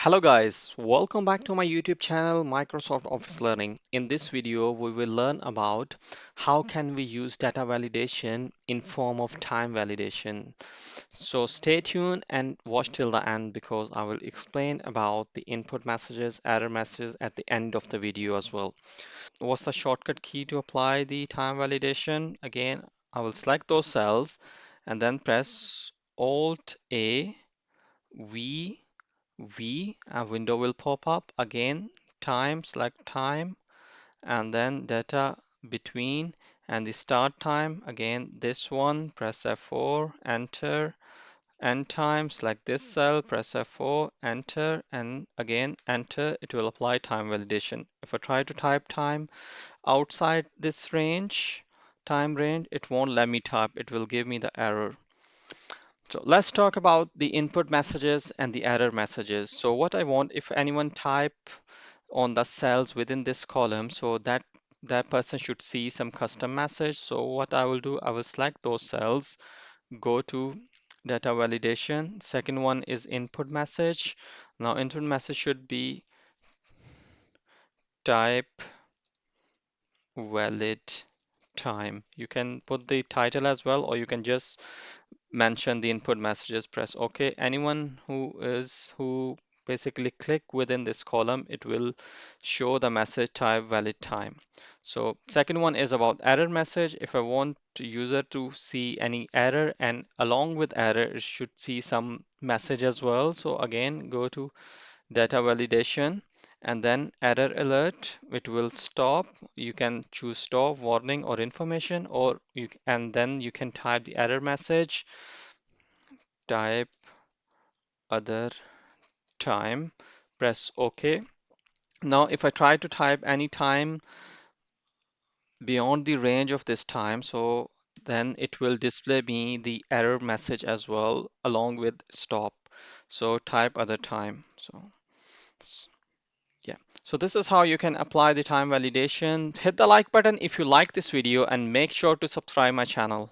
Hello guys, welcome back to my YouTube channel Microsoft Office Learning. In this video, we will learn about how can we use data validation in form of time validation. So stay tuned and watch till the end because I will explain about the input messages, error messages at the end of the video as well. What's the shortcut key to apply the time validation? Again, I will select those cells and then press Alt A V a window will pop up again, time, select time, and then data between and the start time. Again, this one, press F4, enter, end time, select this cell, press F4, enter, and again, enter. It will apply time validation. If I try to type time outside this range, time range, it won't let me type. It will give me the error. So let's talk about the input messages and the error messages. So what I want, if anyone type on the cells within this column, so that person should see some custom message. So what I will do, I will select those cells, go to data validation. Second one is input message. Now input message should be type valid time. You can put the title as well, or you can just mention the input messages, press OK. Anyone who basically click within this column, it will show the message type valid time. So second one is about error message. If I want user to see any error and along with error, it should see some message as well. So again, go to data validation and then error alert. It will stop. You can choose stop, warning, or information, or and then you can type the error message, type other time, press OK. Now, if I try to type any time beyond the range of this time, so then it will display me the error message as well along with stop. So type other time. So yeah. So this is how you can apply the time validation. Hit the like button if you like this video and make sure to subscribe my channel.